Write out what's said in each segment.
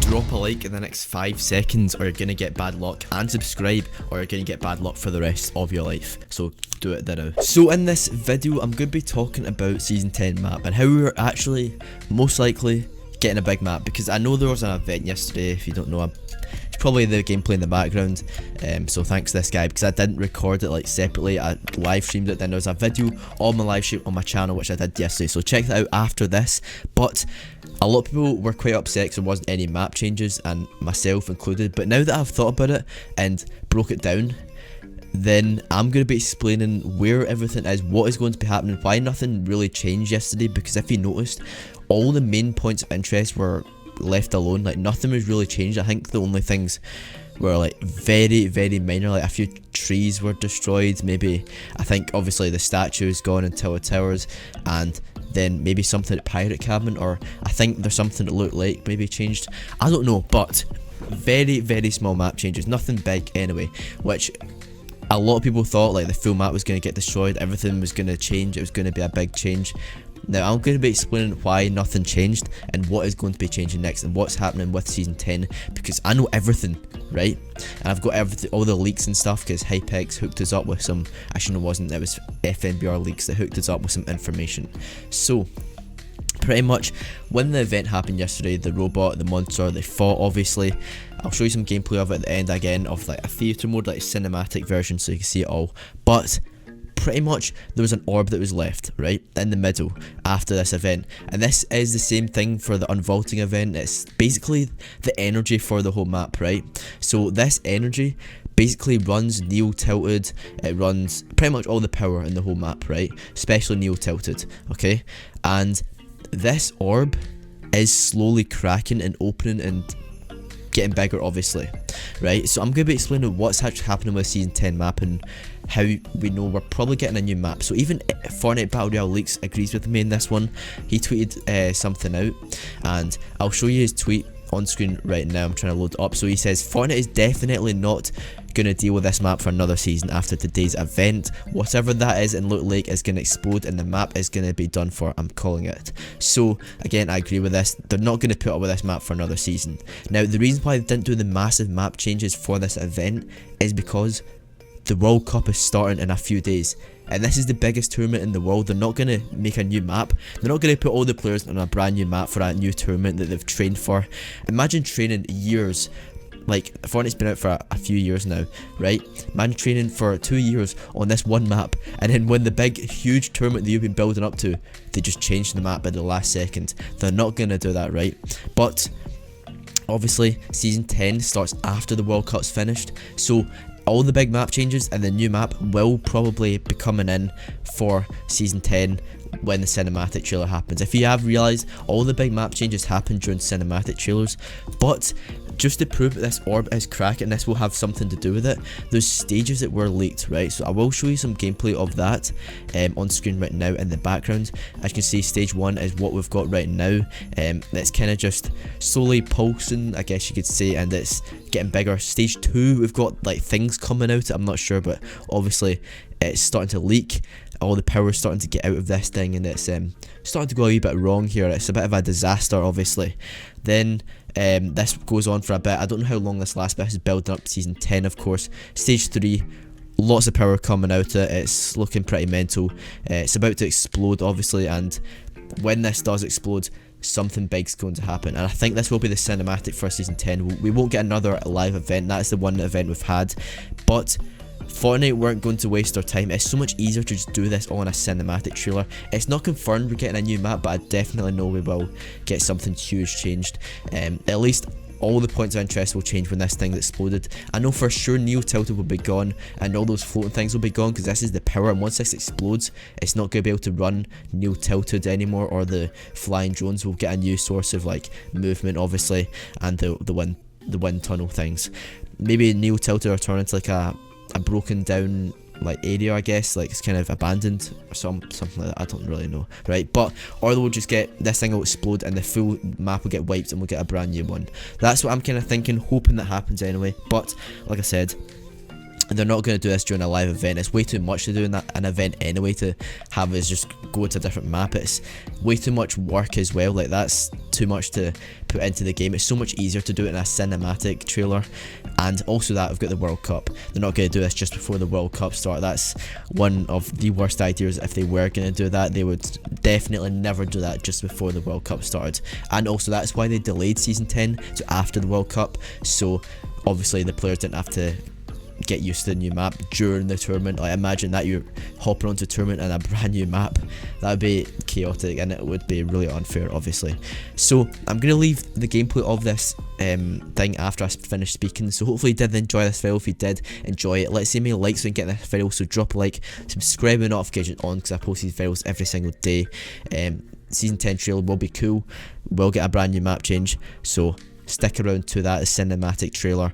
drop a like in the next 5 seconds or you're gonna get bad luck, and subscribe or you're gonna get bad luck for the rest of your life. So do it now. So in this video I'm gonna be talking about Season 10 map and how we're actually most likely getting a big map, because I know there was an event yesterday. If you don't know, it's probably the gameplay in the background, so thanks to this guy, because I didn't record it like separately. I live streamed it, then there was a video on my live stream on my channel which I did yesterday, so check that out after this. But a lot of people were quite upset because there wasn't any map changes, and myself included. But now that I've thought about it and broke it down, then I'm going to be explaining where everything is, what is going to be happening, why nothing really changed yesterday. Because if you noticed, all the main points of interest were left alone. Like, nothing was really changed. I think the only things were like very minor, like a few trees were destroyed, maybe I think obviously the statue is gone in Tower Towers, and then maybe something at Pirate Cabin, or I think there's something that looked like maybe changed, I don't know. But very small map changes, nothing big anyway, which a lot of people thought like the full map was going to get destroyed, everything was going to change, it was going to be a big change. Now I'm going to be explaining why nothing changed and what is going to be changing next and what's happening with Season 10, because I know everything, right? And I've got everything, all the leaks and stuff, because Hypex hooked us up with some, actually no it wasn't, it was FNBR leaks that hooked us up with some information. So pretty much when the event happened yesterday, the robot, the monster, they fought obviously. I'll show you some gameplay of it at the end again, of like a theatre mode, like a cinematic version, so you can see it all. But pretty much there was an orb that was left right in the middle after this event, and this is the same thing for the unvaulting event. It's basically the energy for the whole map, right? So this energy basically runs Neo Tilted, it runs pretty much all the power in the whole map, right? Especially Neo Tilted, okay? And this orb is slowly cracking and opening and getting bigger obviously, right? So I'm going to be explaining what's actually happening with Season 10 map and how we know we're probably getting a new map. So even Fortnite Battle Royale Leaks agrees with me in this one. He tweeted something out, and I'll show you his tweet on screen right now. I'm trying to load it up. So he says Fortnite is definitely not going to deal with this map for another season after today's event. Whatever that is and look like is going to explode, and the map is going to be done for. I'm calling it. So again, I agree with this. They're not going to put up with this map for another season. Now the reason why they didn't do the massive map changes for this event is because the World Cup is starting in a few days, and this is the biggest tournament in the world. They're not going to make a new map. They're not going to put all the players on a brand new map for a new tournament that they've trained for. Imagine training years. Like, Fortnite's been out for a few years now, right? Imagine training for 2 years on this one map, and then when the big huge tournament that you've been building up to, they just change the map at the last second. They're not going to do that, right? But obviously Season 10 starts after the World Cup's finished, so all the big map changes and the new map will probably be coming in for Season 10 when the cinematic trailer happens. If you have realised, all the big map changes happen during cinematic trailers. But just to prove that this orb is cracking, this will have something to do with it, there's stages that were leaked, right? So I will show you some gameplay of that on screen right now in the background. As you can see, stage 1 is what we've got right now. It's kind of just slowly pulsing, I guess you could say, and it's getting bigger. Stage 2, we've got like things coming out, I'm not sure, but obviously it's starting to leak. All the power's starting to get out of this thing, and it's starting to go a wee bit wrong here. It's a bit of a disaster obviously. Then this goes on for a bit. I don't know how long this lasts, but this is building up to Season 10 of course. Stage 3, lots of power coming out of it. It's looking pretty mental. It's about to explode obviously, and when this does explode, something big's going to happen, and I think this will be the cinematic for Season 10. We won't get another live event. That's the one event we've had, but Fortnite weren't going to waste their time. It's so much easier to just do this on a cinematic trailer. It's not confirmed we're getting a new map, but I definitely know we will get something huge changed. At least all the points of interest will change when this thing exploded. I know for sure Neo Tilted will be gone, and all those floating things will be gone, because this is the power, and once this explodes, it's not going to be able to run Neo Tilted anymore, or the flying drones will get a new source of like movement obviously, and the wind tunnel things. Maybe Neo Tilted will turn into like a broken down like area, I guess, like it's kind of abandoned or something like that. I don't really know, right? But or we'll just get this thing will explode and the full map will get wiped and we'll get a brand new one. That's what I'm kind of thinking, hoping that happens anyway. But like I said, And they're not going to do this during a live event. It's way too much to do in an event anyway, to have us just go to a different map. It's way too much work as well. Like, that's too much to put into the game. It's so much easier to do it in a cinematic trailer. And also that, we've got the World Cup. They're not going to do this just before the World Cup start. That's one of the worst ideas. If they were going to do that, they would definitely never do that just before the World Cup started. And also that's why they delayed Season 10 to after the World Cup. So obviously the players didn't have to get used to the new map during the tournament. Like, imagine that you're hopping onto a tournament and a brand new map. That would be chaotic, and it would be really unfair, obviously. So I'm going to leave the gameplay of this thing after I finish speaking. So hopefully you did enjoy this video. If you did enjoy it, let's see how many likes we can get this video. So drop a like, subscribe with notifications on, because I post these videos every single day. Season 10 trailer will be cool. We'll get a brand new map change, so stick around to that, the cinematic trailer,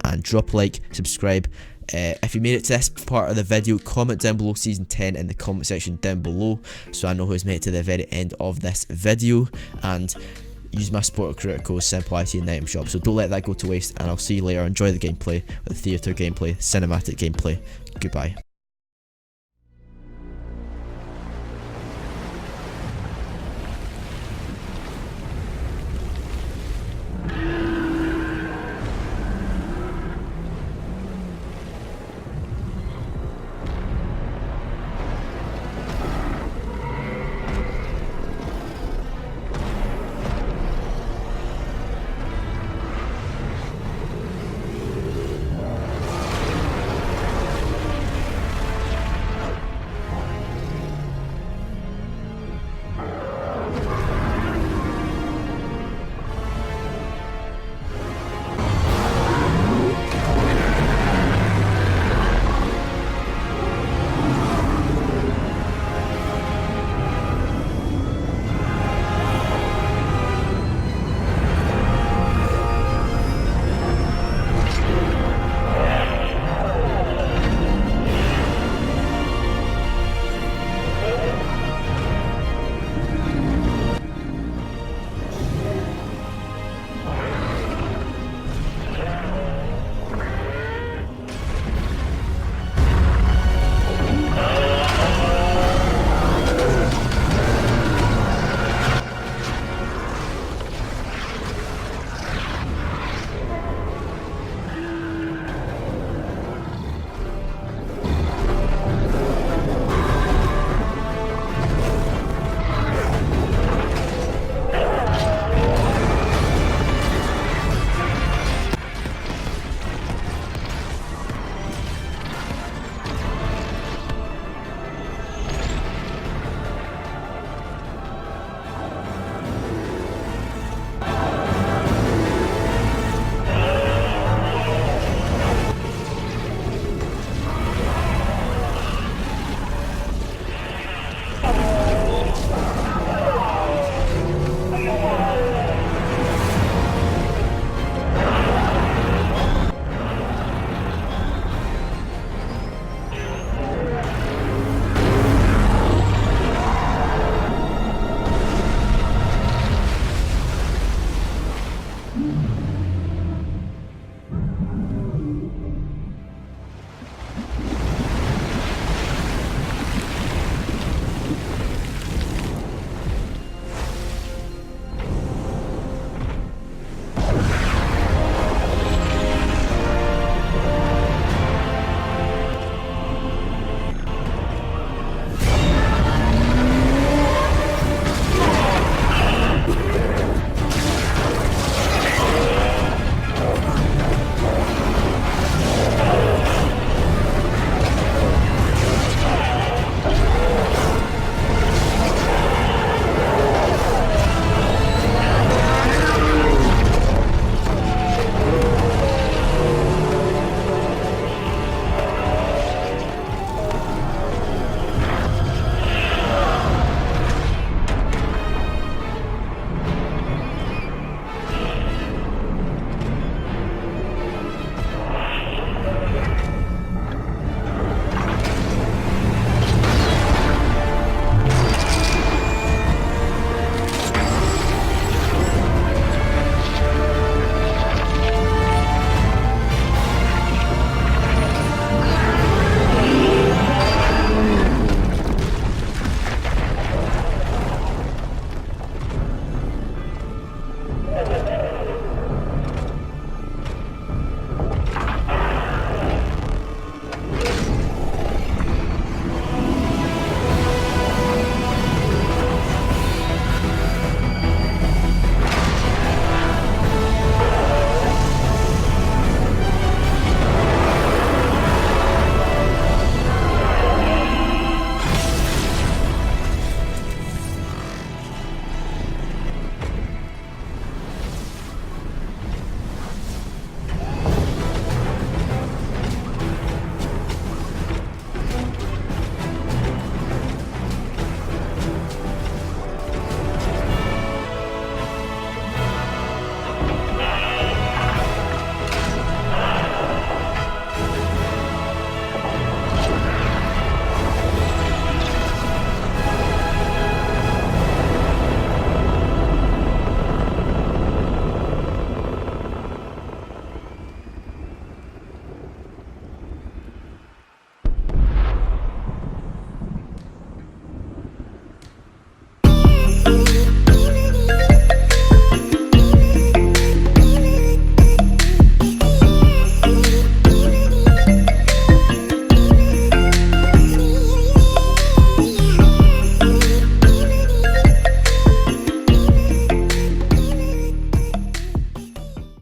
and drop a like, subscribe. If you made it to this part of the video, comment down below Season 10 in the comment section down below, so I know who's made it to the very end of this video. And use my supporter creator code SimpleIT in the item shop, so don't let that go to waste. And I'll see you later. Enjoy the gameplay, the theatre gameplay, cinematic gameplay. Goodbye.